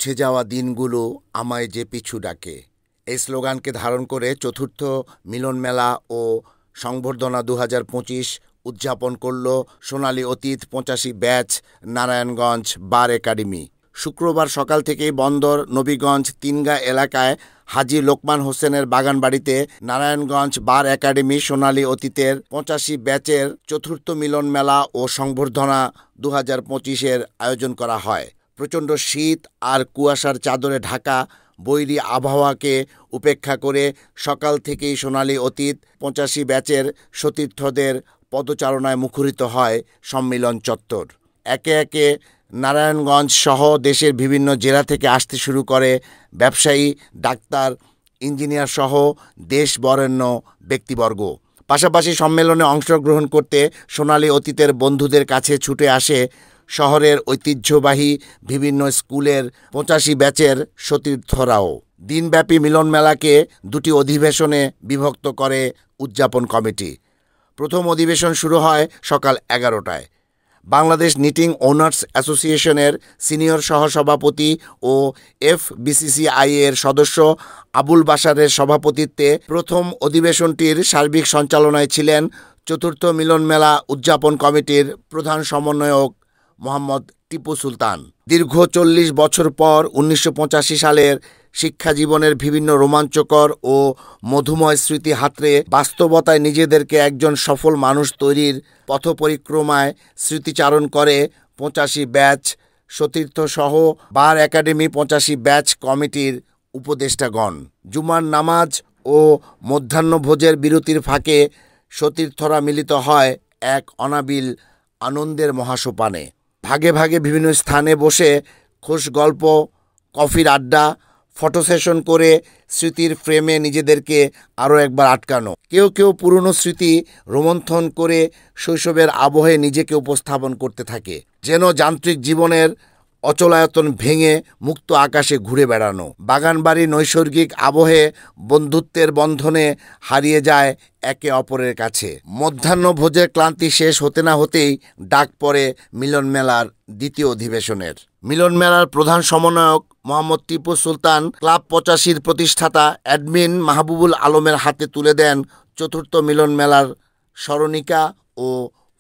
মুছে যাওয়া দিনগুলো আমায় যে পিছু ডাকে, এই স্লোগানকে ধারণ করে চতুর্থ মিলন মেলা ও সংবর্ধনা 2025 উদযাপন করল সোনালী অতীত 85 ব্যাচ নারায়ণগঞ্জ বার একাডেমি। শুক্রবার সকাল থেকেই বন্দর নবীগঞ্জ তিনগা এলাকায় হাজী লোকমান হোসেনের বাগানবাড়িতে নারায়ণগঞ্জ বার একাডেমি সোনালী অতীতের 85 ব্যাচের চতুর্থ মিলন মেলা ও সংবর্ধনা 2025-এর আয়োজন করা হয়। প্রচণ্ড শীত আর কুয়াশার চাদরে ঢাকা বৈরী আবহাওয়াকে উপেক্ষা করে সকাল থেকেই সোনালী অতীত 85 ব্যাচের সতীর্থদের পদচারণায় মুখরিত হয় সম্মিলন চত্বর। একে একে নারায়ণগঞ্জ সহ দেশের বিভিন্ন জেলা থেকে আসতে শুরু করে ব্যবসায়ী, ডাক্তার, ইঞ্জিনিয়ার সহ দেশ বরেণ্য ব্যক্তিবর্গ। পাশাপাশি সম্মেলনে অংশগ্রহণ করতে সোনালী অতীতের বন্ধুদের কাছে ছুটে আসে শহরের ঐতিহ্যবাহী বিভিন্ন স্কুলের 85 ব্যাচের সতীর্থরাও। দিনব্যাপী মিলন মেলাকে দুটি অধিবেশনে বিভক্ত করে উদযাপন কমিটি। প্রথম অধিবেশন শুরু হয় সকাল 11টায়। বাংলাদেশ নিটিং ওনার্স অ্যাসোসিয়েশনের সিনিয়র সহসভাপতি ও FBCCI-এর সদস্য আবুল বাশারের সভাপতিত্বে প্রথম অধিবেশনটির সার্বিক সঞ্চালনায় ছিলেন চতুর্থ মিলন মেলা উদযাপন কমিটির প্রধান সমন্বয়ক মোহাম্মদ টিপু সুলতান। দীর্ঘ 40 বছর পর 1985 সালের শিক্ষা জীবনের বিভিন্ন রোমাঞ্চকর ও মধুময় স্মৃতি হাতড়ে বাস্তবতায় নিজেদেরকে একজন সফল মানুষ তৈরির পথপরিক্রমায় স্মৃতিচারণ করে 85 ব্যাচ সতীর্থসহ বার একাডেমি 85 ব্যাচ কমিটির উপদেষ্টাগণ। জুমার নামাজ ও মধ্যাহ্নভোজের বিরতির ফাঁকে সতীর্থরা মিলিত হয় এক অনাবিল আনন্দের মহাসোপানে। ভাগে ভাগে বিভিন্ন স্থানে বসে খোশ গল্প, কফির আড্ডা, ফটো সেশন করে স্মৃতির ফ্রেমে নিজেদেরকে আরও একবার আটকানো। কেউ কেউ পুরনো স্মৃতি রোমন্থন করে শৈশবের আবহে নিজেকে উপস্থাপন করতে থাকে, যেন যান্ত্রিক জীবনের অচলায়তন ভেঙে মুক্ত আকাশে ঘুরে বেড়ানো। বাগানবাড়ি নৈসর্গিক আবহে বন্ধুত্বের বন্ধনে হারিয়ে যায় একে অপরের কাছে। মধ্যাহ্নভোজের ক্লান্তি শেষ হতে না হতেই ডাক পড়ে মিলন মেলার দ্বিতীয় অধিবেশনের। মিলন মেলার প্রধান সমন্বয়ক মোহাম্মদ টিপু সুলতান ক্লাব 85-র প্রতিষ্ঠাতা অ্যাডমিন মাহবুবুল আলমের হাতে তুলে দেন চতুর্থ মিলন মেলার স্মরণিকা ও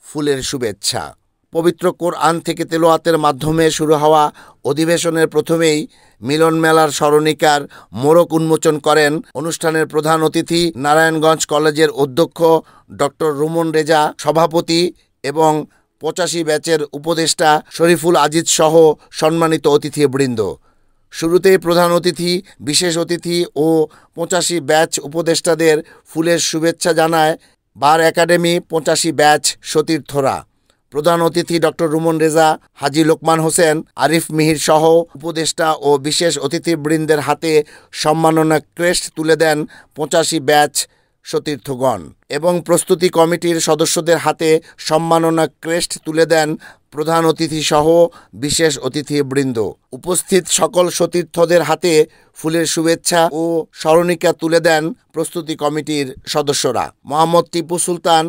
ফুলের শুভেচ্ছা। পবিত্র কোরআন থেকে তেলাওয়াতের মাধ্যমে শুরু হওয়া অধিবেশনের প্রথমেই মিলন মেলার স্মরণিকার মোড়ক উন্মোচন করেন অনুষ্ঠানের প্রধান অতিথি নারায়ণগঞ্জ কলেজের অধ্যক্ষ ডক্টর রুমন রেজা, সভাপতি এবং 85 ব্যাচের উপদেষ্টা শরীফুল আজিজ সহ সম্মানিত অতিথিবৃন্দ। শুরুতেই প্রধান অতিথি, বিশেষ অতিথি ও 85 ব্যাচ উপদেষ্টাদের ফুলের শুভেচ্ছা জানায় বার একাডেমি 85 ব্যাচ সতীর্থরা। প্রধান অতিথি ডক্টর রুমন রেজা, হাজী লোকমান হোসেন, আরিফ মিহির সহ উপদেষ্টা ও বিশেষ অতিথিবৃন্দের হাতে সম্মাননা ক্রেস্ট তুলে দেন 85 ব্যাচ সতীর্থগণ এবং প্রস্তুতি কমিটির সদস্যদের হাতে সম্মাননা ক্রেস্ট তুলে দেন প্রধান অতিথি সহ বিশেষ অতিথিবৃন্দ। উপস্থিত সকল সতীর্থদের হাতে ফুলের শুভেচ্ছা ও স্মরণিকা তুলে দেন প্রস্তুতি কমিটির সদস্যরা। মোহাম্মদ টিপু সুলতান: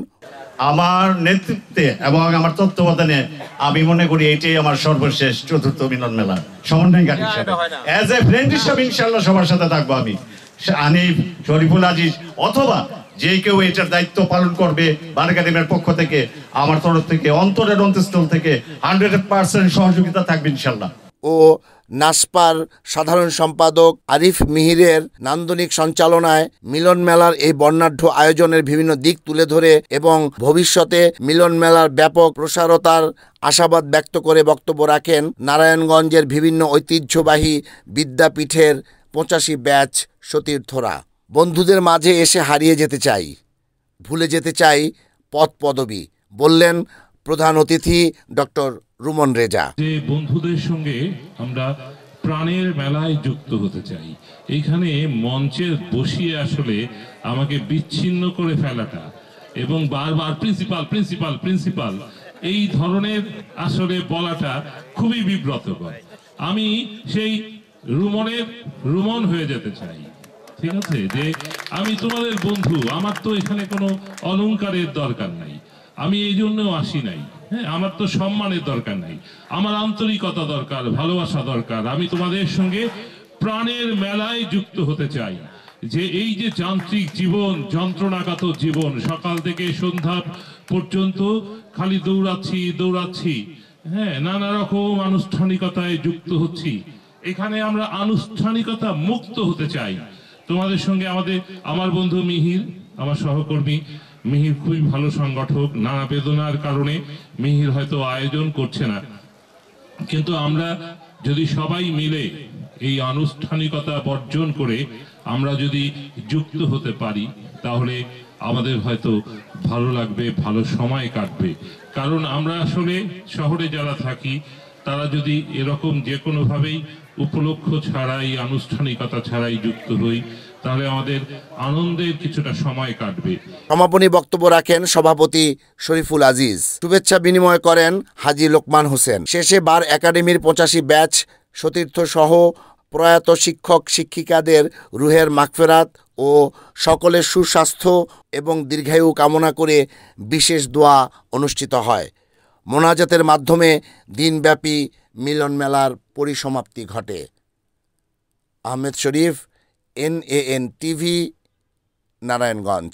আমার নেতৃত্বে এবং আমার তত্ত্বাবধানে আমি মনে করি এটাই আমার সর্বশেষ চতুর্থ মিলন মেলা সমন্বয়কারী হিসেবে। অ্যাজ এ ফ্রেন্ড হিসেবে ইনশাআল্লাহ সবার সাথে থাকবো আমি, আনিফ, শরীফুল আজিজ অথবা যে কেউ এটার দায়িত্ব পালন করবে বার একাডেমির পক্ষ থেকে, আমার তরফ থেকে অন্তরের অন্তঃস্থল থেকে 100% সহযোগিতা থাকবে ইনশাআল্লাহ। ও নাসপার সাধারণ সম্পাদক আরিফ মিহিরের নান্দনিক সঞ্চালনায় মিলন মেলার এই বর্ণাঢ্য আয়োজনের বিভিন্ন দিক তুলে ধরে এবং ভবিষ্যতে মিলন মেলার ব্যাপক প্রসারতার আশাবাদ ব্যক্ত করে বক্তব্য রাখেন নারায়ণগঞ্জের বিভিন্ন ঐতিহ্যবাহী বিদ্যাপীঠের 85 ব্যাচ সতীর্থরা। বন্ধুদের মাঝে এসে হারিয়ে যেতে চাই, ভুলে যেতে চাই পদ পদবি, বললেন প্রধান অতিথি ডক্টর রুমন রেজা। যে বন্ধুদের সঙ্গে আমরা প্রাণের মেলায় যুক্ত হতে চাই, এইখানে মঞ্চে বসিয়ে আসলে আমাকে বিচ্ছিন্ন করে ফেলাটা এবং বারবার প্রিন্সিপাল প্রিন্সিপাল প্রিন্সিপাল এই ধরনের আসলে বলাটা খুবই বিব্রতকর। আমি সেই রুমন হয়ে যেতে চাই, ঠিক আছে, যে আমি তোমাদের বন্ধু, আমার তো এখানে কোনো অলংকারের দরকার নাই, আমি এই জন্য আসি নাই। হ্যাঁ, আমার তো সম্মানের দরকার নাই, আমার আন্তরিকতা দরকার, ভালোবাসা দরকার। আমি তোমাদের সঙ্গে প্রাণের মেলায় যুক্ত হতে চাই। যে এই যে যান্ত্রিক জীবন, যন্ত্রণাগত জীবন, সকাল থেকে সন্ধ্যা পর্যন্ত খালি দৌড়াচ্ছি, হ্যাঁ, নানা রকম আনুষ্ঠানিকতায় যুক্ত হচ্ছি। এখানে আমরা আনুষ্ঠানিকতা মুক্ত হতে চাই। তোমাদের সঙ্গে আমার বন্ধু মিহির, আমার সহকর্মী মিহির খুবই ভালো সংগঠক। নানা বেদনার কারণে মিহির হয়তো আয়োজন করছে না, কিন্তু আমরা যদি সবাই মিলে এই আনুষ্ঠানিকতা বর্জন করে আমরা যদি যুক্ত হতে পারি, তাহলে আমাদের হয়তো ভালো লাগবে, ভালো সময় কাটবে। কারণ আমরা আসলে শহরে যারা থাকি, তারা যদি এরকম যে কোনোভাবেই উপলক্ষ ছাড়াই, আনুষ্ঠানিকতা ছাড়াই যুক্ত হই, তাহলে আমাদের আনন্দের কিছুটা সময় কাটবে। সমাপনী বক্তব্য রাখেন সভাপতি শরীফুল আজিজ। শুভেচ্ছা বিনিময় করেন হাজী লোকমান হোসেন। শেষে বার একাডেমির 85 ব্যাচ সতীর্থ সহ প্রয়াত শিক্ষক শিক্ষিকাদের রুহের মাগফিরাত ও সকলের সুস্বাস্থ্য এবং দীর্ঘায়ু কামনা করে বিশেষ দোয়া অনুষ্ঠিত হয়। মোনাজাতের মাধ্যমে দিনব্যাপী মিলন মেলার পরিসমাপ্তি ঘটে। আহমেদ শরীফ, NAN TV, নারায়ণগঞ্জ।